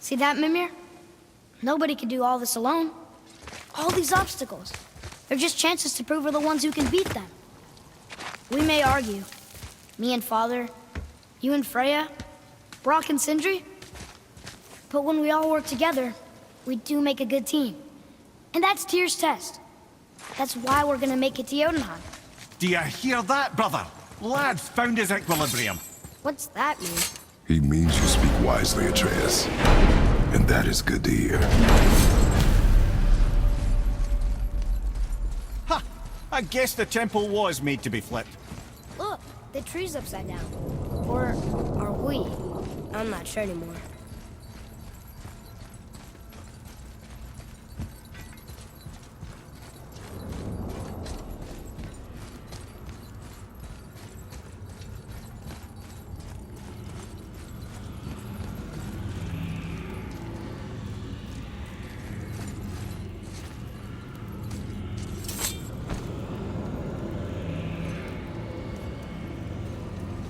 See that, Mimir? Nobody could do all this alone. All these obstacles. They're just chances to prove we're the ones who can beat them. We may argue. Me and Father, you and Freya, Brock and Sindri. But when we all work together, we do make a good team. And that's Tyr's test. That's why we're gonna make it to Jotunheim. Do you hear that, brother? Lad's found his equilibrium. What's that mean? He means you speak wisely, Atreus. And that is good to hear. Ha! I guess the temple was made to be flipped. Look, the tree's upside down. Or are we? I'm not sure anymore.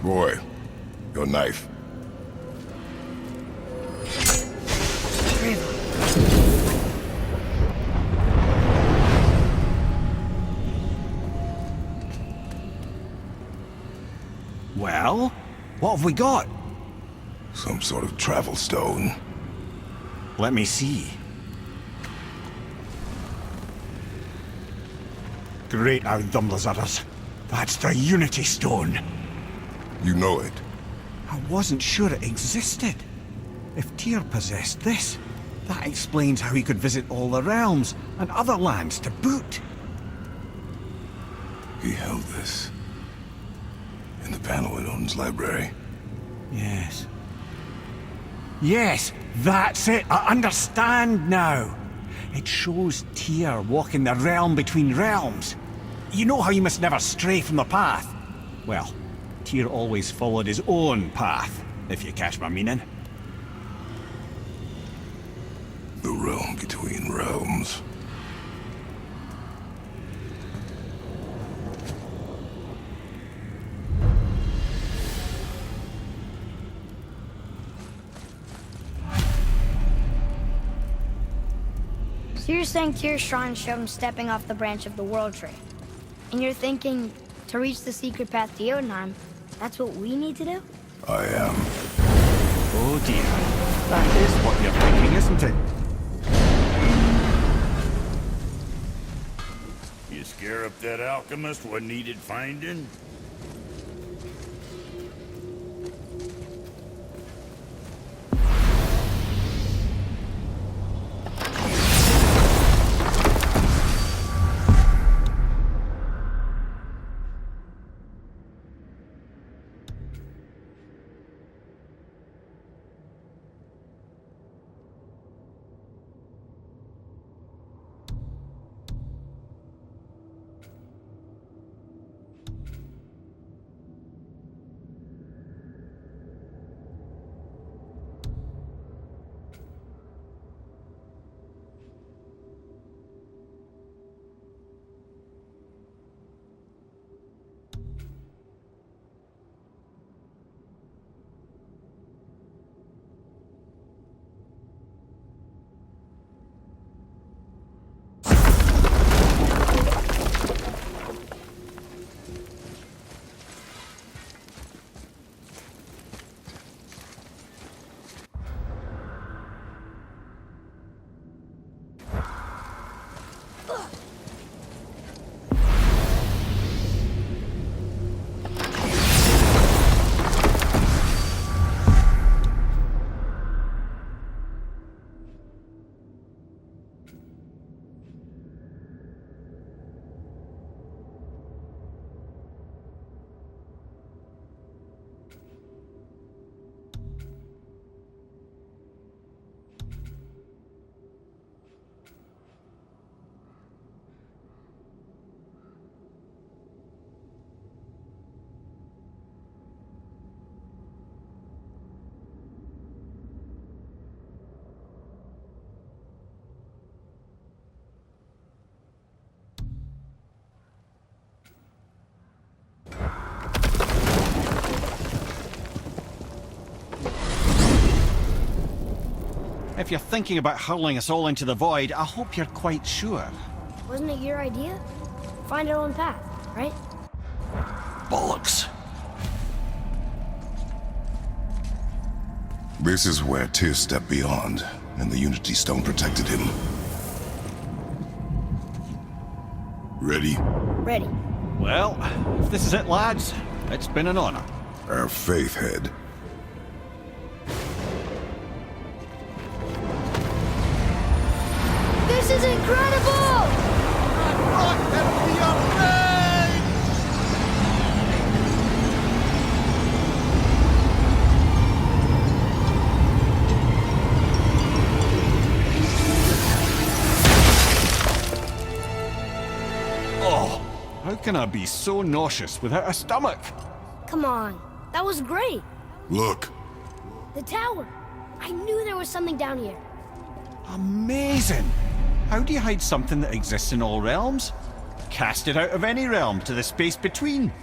Boy, your knife. Well, what have we got? Some sort of travel stone. Let me see. Great Outdumblers. That's the Unity Stone. You know it. I wasn't sure it existed. If Tyr possessed this, that explains how he could visit all the realms and other lands to boot. He held this in the panel in Odin's library. Yes. Yes, that's it. I understand now. It shows Tyr walking the realm between realms. You know how you must never stray from the path? Well, Tyr always followed his own path, if you catch my meaning. The realm between realms. So you're saying Tyr's shrine showed him stepping off the branch of the World Tree. And you're thinking, to reach the secret path to Jotunheim, that's what we need to do? I am. Oh dear. That is what you're thinking, isn't it? You scare up that alchemist what needed finding? If you're thinking about hurling us all into the void, I hope you're quite sure. Wasn't it your idea? Find our own path, right? Bollocks. This is where Tyr stepped beyond, and the Unity Stone protected him. Ready? Ready. Well, if this is it, lads, it's been an honor. Our faith head. This is incredible! Oh, how can I be so nauseous without a stomach? Come on, that was great. Look. The tower. I knew there was something down here. Amazing! How do you hide something that exists in all realms? Cast it out of any realm to the space between.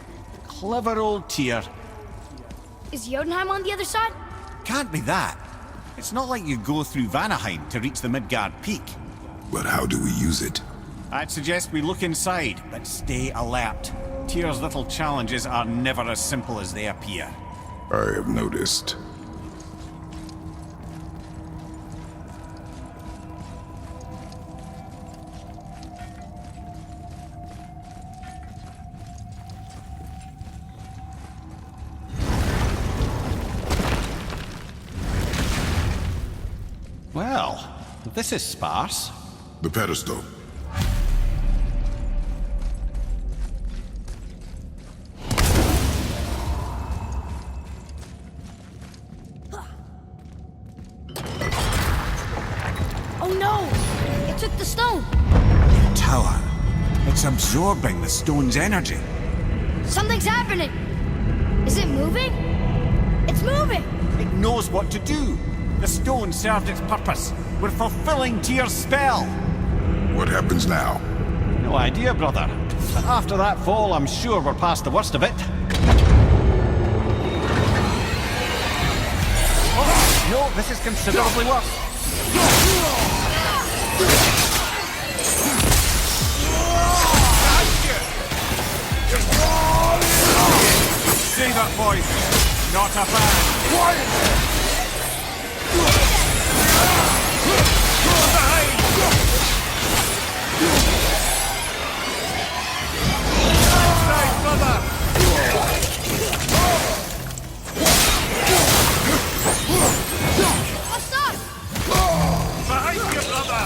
Clever old Tyr. Is Jotunheim on the other side? Can't be that. It's not like you go through Vanaheim to reach the Midgard Peak. But how do we use it? I'd suggest we look inside, but stay alert. Tyr's little challenges are never as simple as they appear. I have noticed. Well, this is sparse. The pedestal. Oh no! It took the stone! Tower. It's absorbing the stone's energy. Something's happening! Is it moving? It's moving! It knows what to do. The stone served its purpose. We're fulfilling Tyr's spell. What happens now? No idea, brother. But after that fall, I'm sure we're past the worst of it. Oh, no, this is considerably worse. Save it, boys. Not a fan. Nice, brother. What's up? Behind you, brother.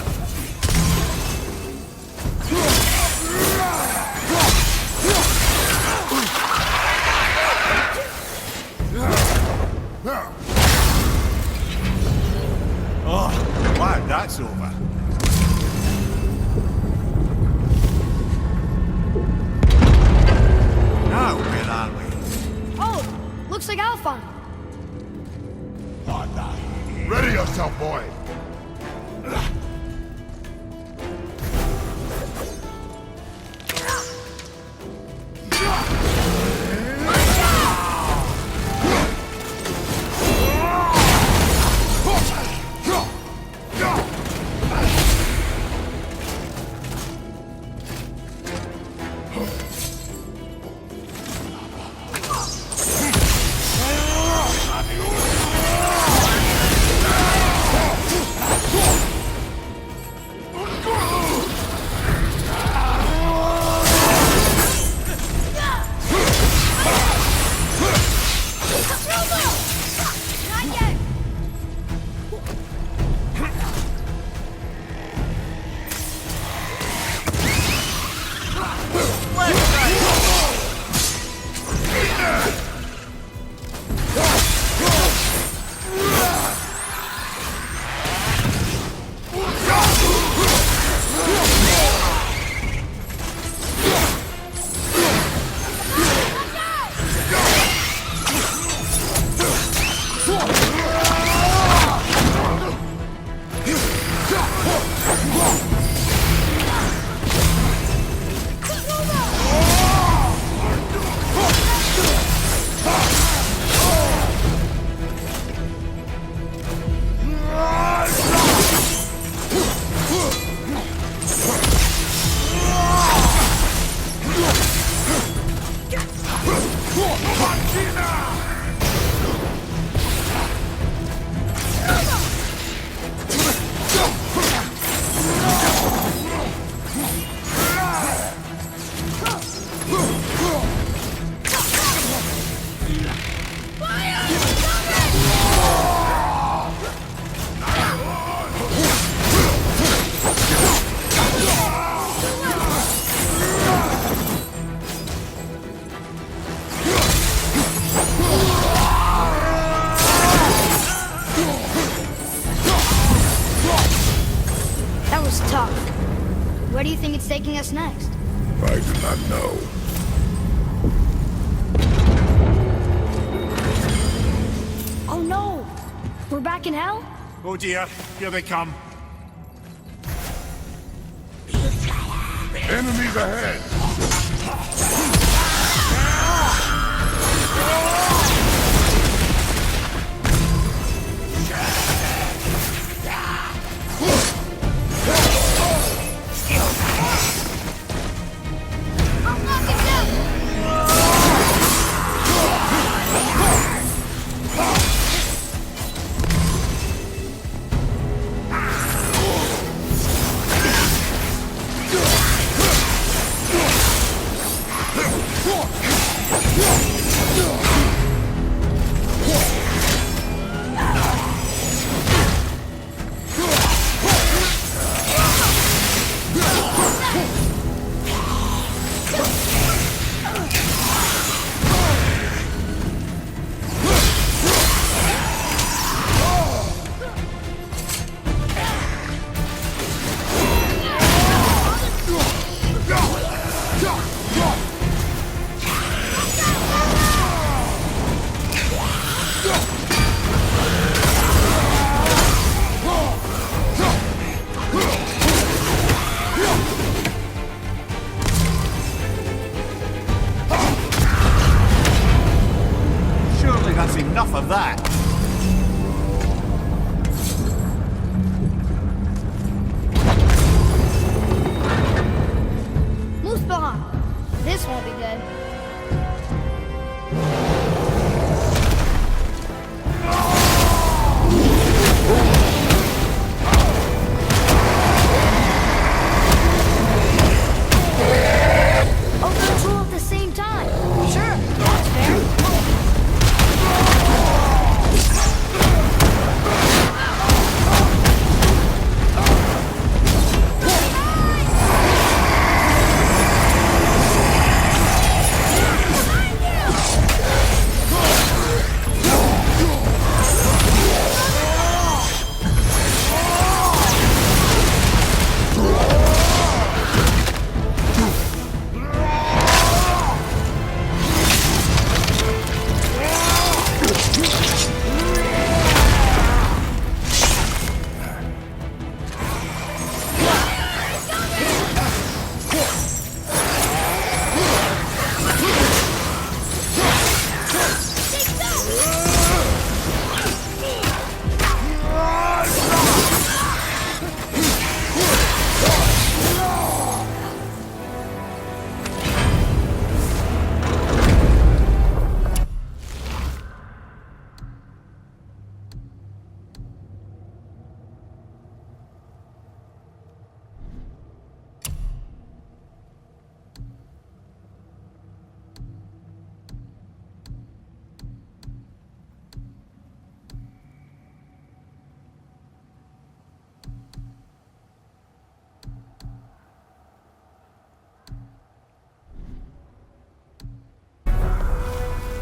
Oh, wow, that's over. Now, where are we? Oh, looks like Alphon. Ready yourself, boy! Where do you think it's taking us next? I do not know. Oh no! We're back in hell? Oh dear, here they come. Enemies ahead! I'm knocking down! Surely that's enough of that. Muspelheim! This won't be good. Oh, let's roll at the same time. Sure, that's fair.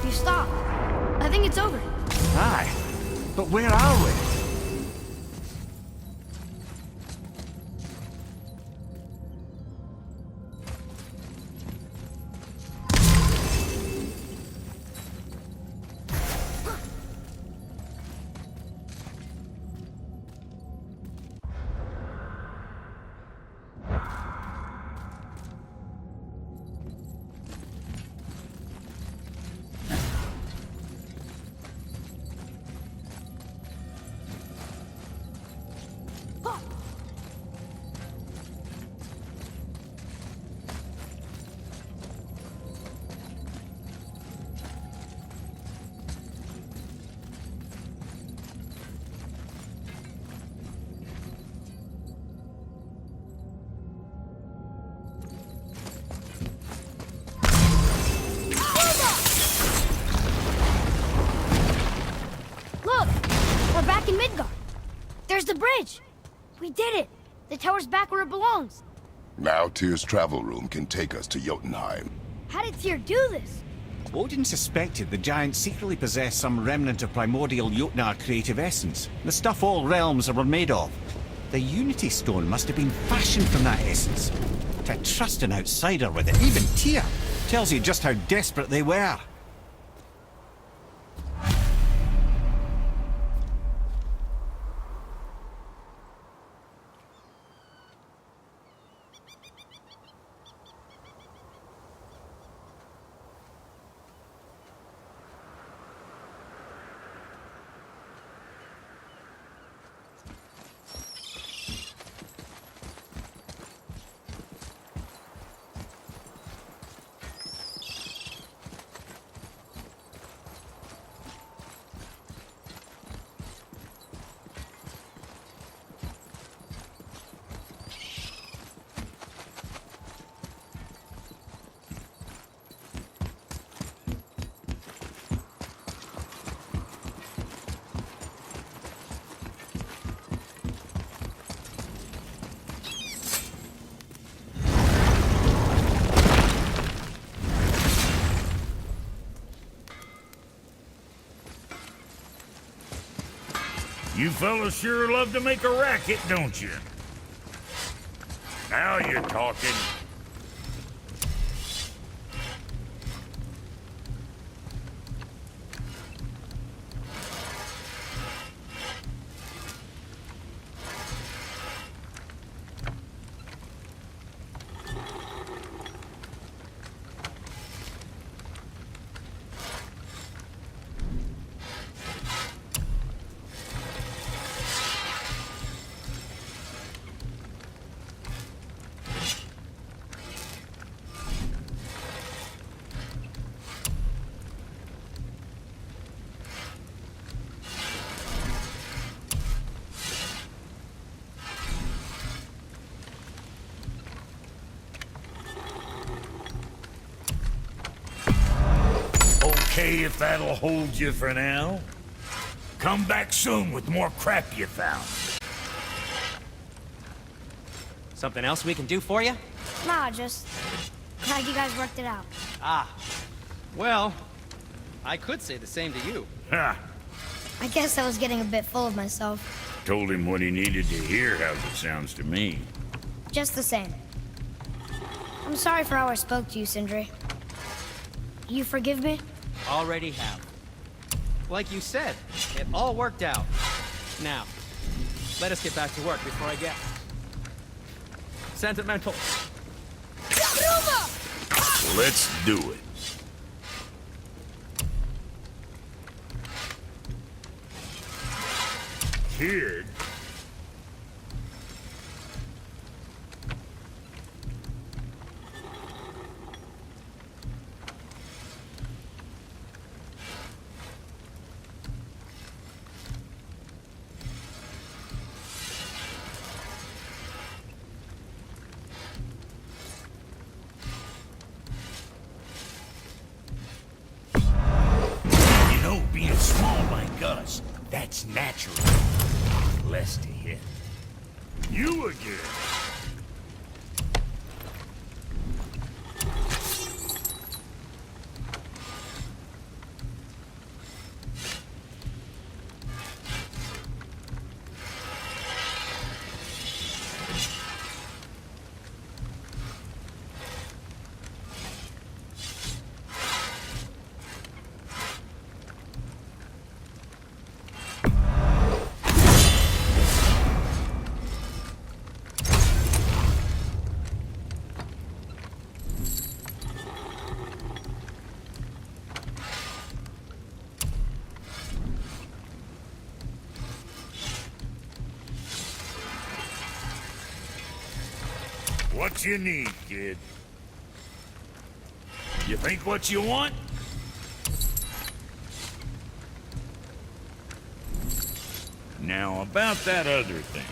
You stopped. I think it's over. Aye. But where are we? Look! We're back in Midgard. There's the bridge. We did it. The tower's back where it belongs. Now Tyr's travel room can take us to Jotunheim. How did Tyr do this? Odin suspected the giants secretly possessed some remnant of primordial Jotnar creative essence, the stuff all realms were made of. The Unity Stone must have been fashioned from that essence. To trust an outsider with it, even Tyr, tells you just how desperate they were. You fellas sure love to make a racket, don't you? Now you're talking. Okay, if that'll hold you for now. Come back soon with more crap you found. Something else we can do for you? Nah, just glad you guys worked it out. Ah. Well, I could say the same to you. Ha! I guess I was getting a bit full of myself. Told him what he needed to hear, how's it sounds to me. Just the same. I'm sorry for how I spoke to you, Sindri. You forgive me? Already have. Like you said, it all worked out. Now, let us get back to work before I get sentimental. Let's do it. Kid? Being small like us, that's natural. Less to hit. You again. What you need, kid? You think what you want? Now, about that other thing.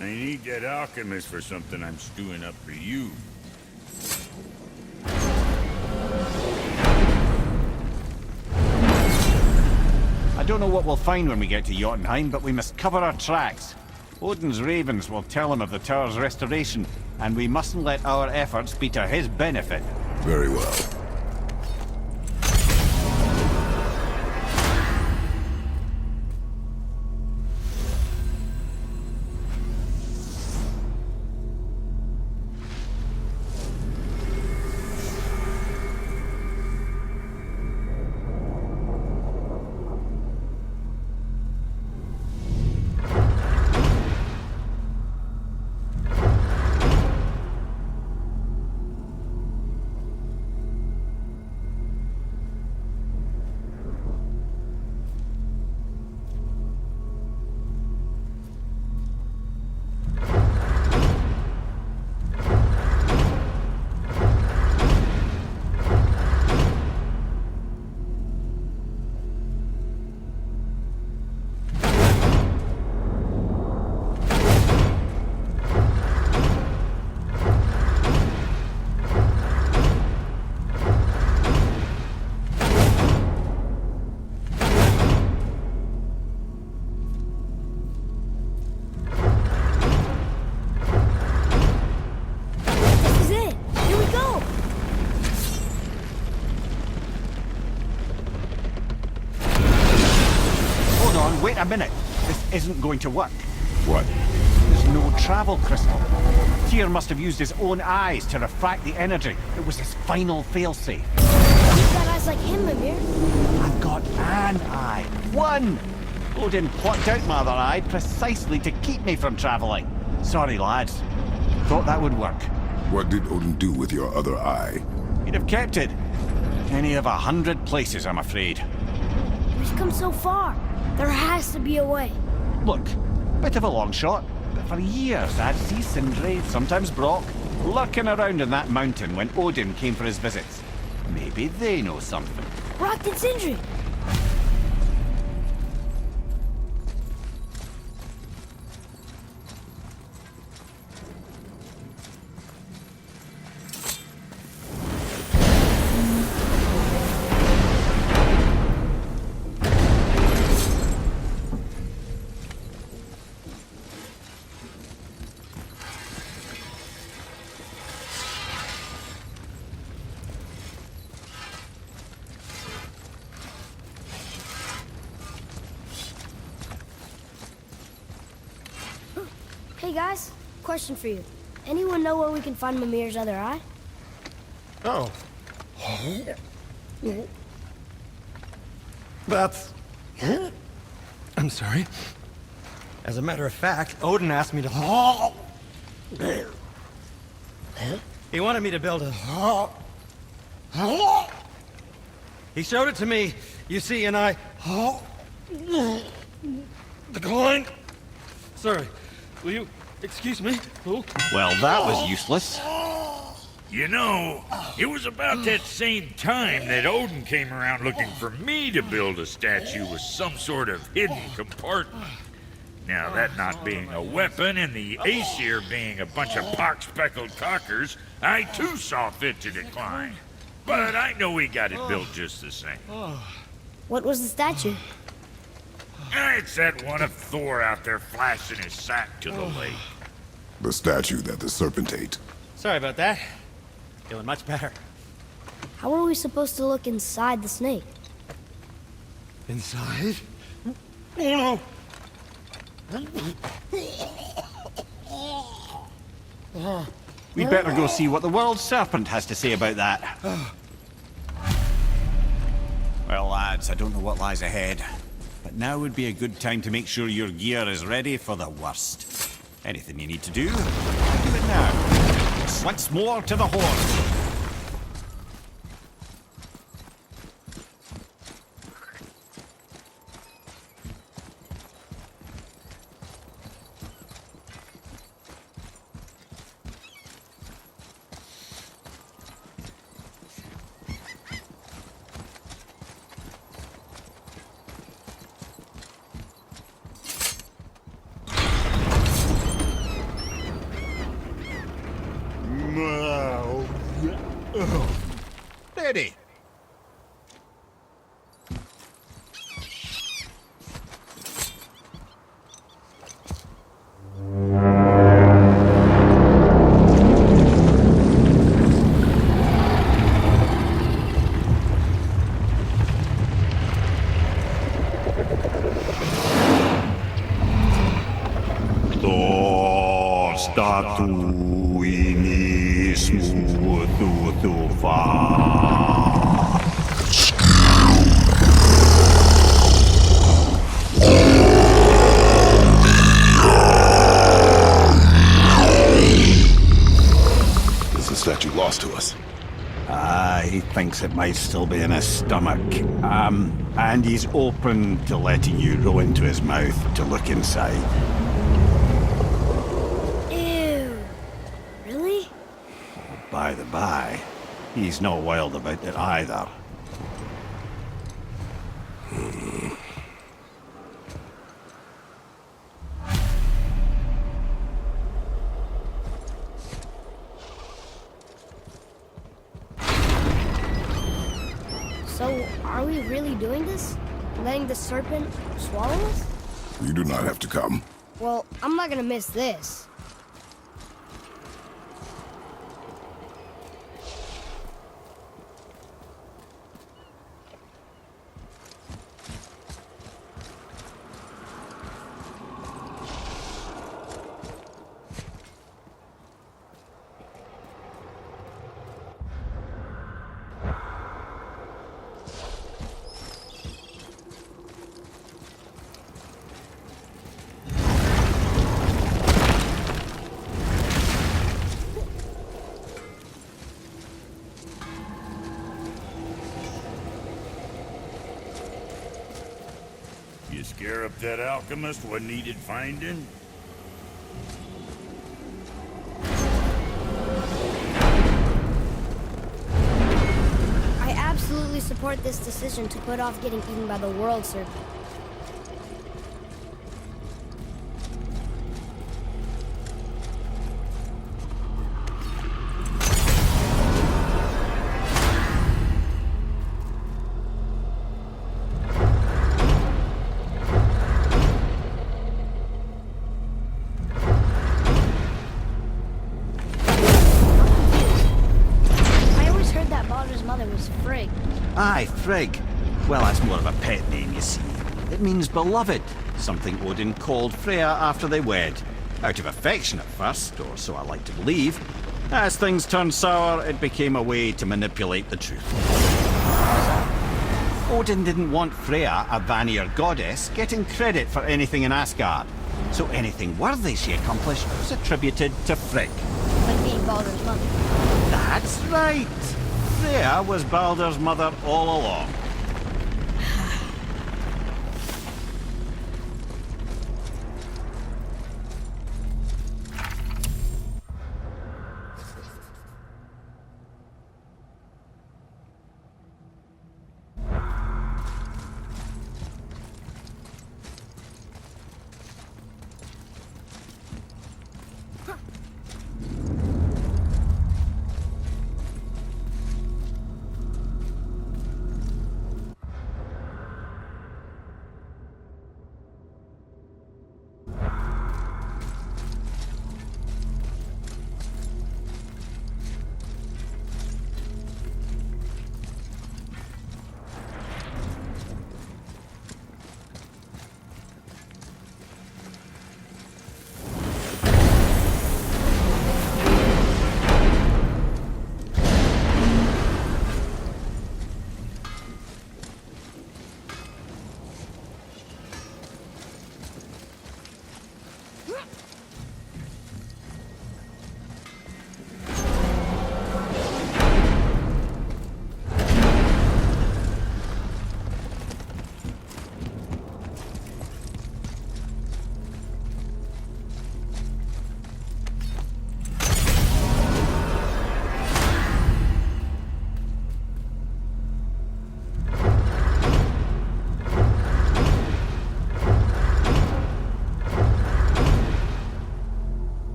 I need that alchemist for something I'm stewing up for you. I don't know what we'll find when we get to Jotunheim, but we must cover our tracks. Odin's ravens will tell him of the tower's restoration, and we mustn't let our efforts be to his benefit. Very well. Wait a minute. This isn't going to work. What? There's no travel crystal. Tyr must have used his own eyes to refract the energy. It was his final failsafe. You've got eyes like him, Mimir. I've got an eye. One! Odin plucked out my other eye precisely to keep me from traveling. Sorry, lads. Thought that would work. What did Odin do with your other eye? He'd have kept it. Any of 100 places, I'm afraid. We've come so far. There has to be a way. Look, bit of a long shot, but for years I'd see Sindri, sometimes Brock, lurking around in that mountain when Odin came for his visits. Maybe they know something. Brock and Sindri. Hey guys, question for you. Anyone know where we can find Mimir's other eye? Oh. That's... I'm sorry. As a matter of fact, Odin asked me to... He wanted me to build a... He showed it to me, you see, and I... Declined. Sorry. Will you excuse me? Oh. Well, that was useless. You know, it was about that same time that Odin came around looking for me to build a statue with some sort of hidden compartment. Now, that not being a weapon and the Aesir being a bunch of pock-speckled cockers, I too saw fit to decline. But I know we got it built just the same. What was the statue? It's that one of Thor out there flashing his sack to the lake. The statue that the serpent ate. Sorry about that. Feeling much better. How are we supposed to look inside the snake? Inside? Oh no! We better go see what the world serpent has to say about that. Well, lads, I don't know what lies ahead. But now would be a good time to make sure your gear is ready for the worst. Anything you need to do, do it now. Once more to the horse. statu inismu tutufa. Is the statue lost to us? He thinks it might still be in his stomach. And he's open to letting you roll into his mouth to look inside. Ew. Really? By the by, he's not wild about it either. So, are we really doing this? Letting the serpent swallow us? You do not have to come. Well, I'm not gonna miss this. You scare up that alchemist what needed finding? I absolutely support this decision to put off getting eaten by the world serpent. I always heard that Baldur's mother was Frigg. Aye, Frigg. Well, that's more of a pet name, you see. It means beloved, something Odin called Freya after they wed. Out of affection at first, or so I like to believe. As things turned sour, it became a way to manipulate the truth. Odin didn't want Freya, a Vanir goddess, getting credit for anything in Asgard. So anything worthy she accomplished was attributed to Frigg. Like being Baldur's mother. That's right. Freya was Baldur's mother all along.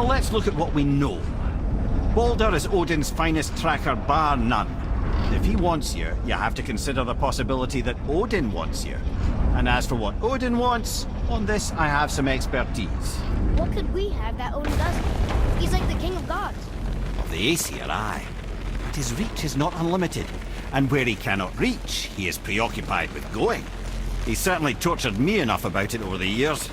Let's look at what we know. Baldur is Odin's finest tracker, bar none. If he wants you, you have to consider the possibility that Odin wants you. And as for what Odin wants, on this I have some expertise. What could we have that Odin doesn't? He's like the king of gods. The Aesir, aye. But his reach is not unlimited. And where he cannot reach, he is preoccupied with going. He's certainly tortured me enough about it over the years.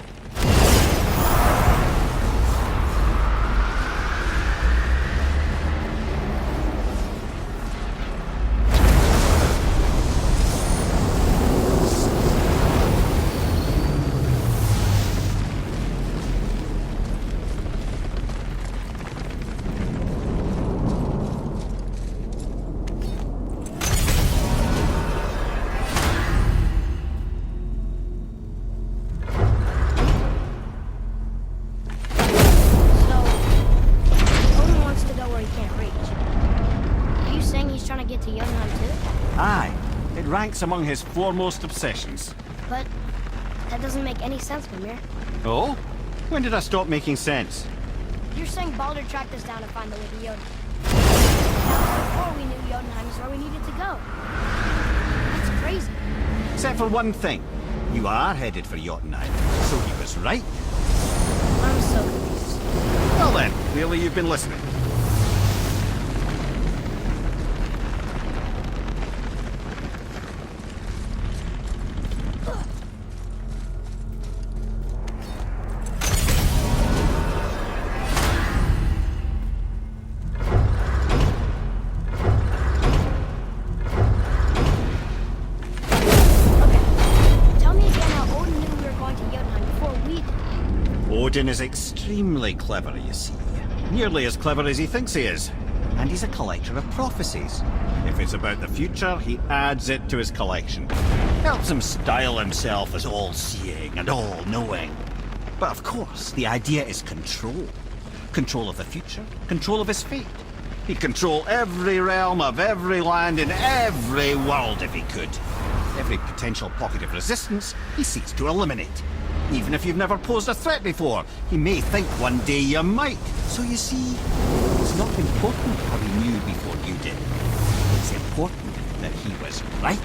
Get to Jotunheim too? Aye, it ranks among his foremost obsessions. But that doesn't make any sense, Mimir. Oh? When did I stop making sense? You're saying Baldur tracked us down to find the way to Jotunheim. Now, before we knew Jotunheim is where we needed to go. That's crazy. Except for one thing. You are headed for Jotunheim, so he was right. I'm so confused. Well then, clearly you've been listening. Odin is extremely clever, you see. Nearly as clever as he thinks he is. And he's a collector of prophecies. If it's about the future, he adds it to his collection. Helps him style himself as all-seeing and all-knowing. But of course, the idea is control. Control of the future, control of his fate. He'd control every realm of every land in every world if he could. Every potential pocket of resistance, he seeks to eliminate. Even if you've never posed a threat before, he may think one day you might. So you see, it's not important how he knew before you did. It's important that he was right.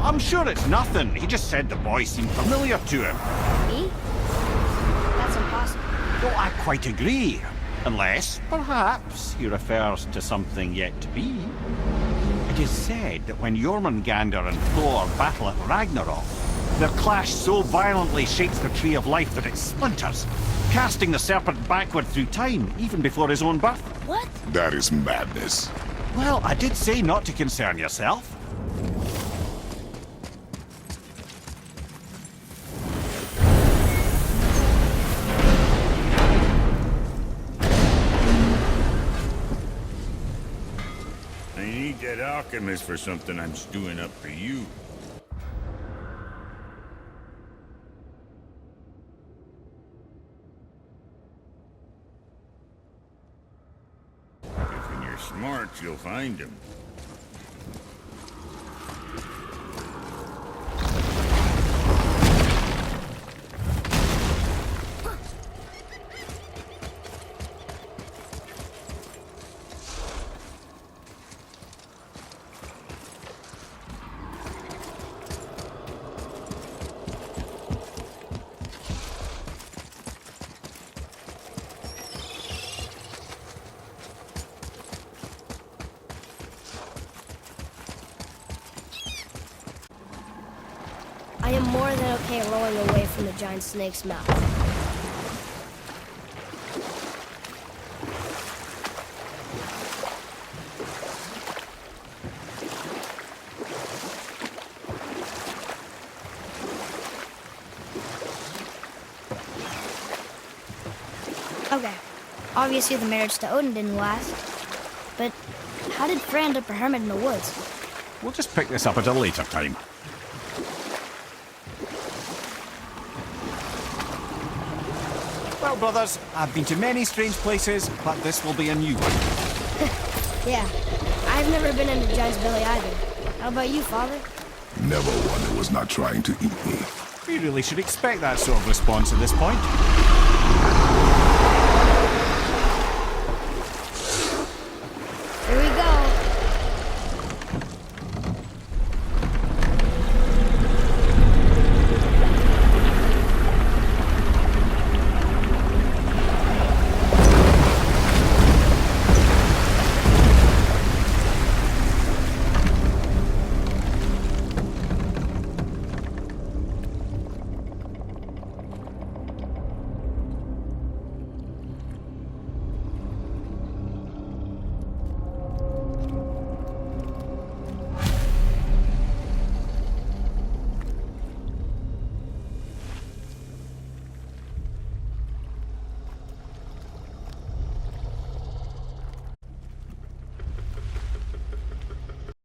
I'm sure it's nothing. He just said the boy seemed familiar to him. Me? That's impossible. Well, I quite agree. Unless, perhaps, he refers to something yet to be. It is said that when Jormungandr and Thor battle at Ragnarok, their clash so violently shakes the tree of life that it splinters, casting the serpent backward through time, even before his own birth. What? That is madness. Well, I did say not to concern yourself. I need that alchemist for something I'm stewing up for you. If you're smart, you'll find him. I am more than okay rolling away from the giant snake's mouth. Okay, obviously the marriage to Odin didn't last, but how did Frey end up a hermit in the woods? We'll just pick this up at a later time. brothers. I've been to many strange places, but this will be a new one. Yeah, I've never been into Giant's Belly either. How about you, Father? Never one who was not trying to eat me. We really should expect that sort of response at this point.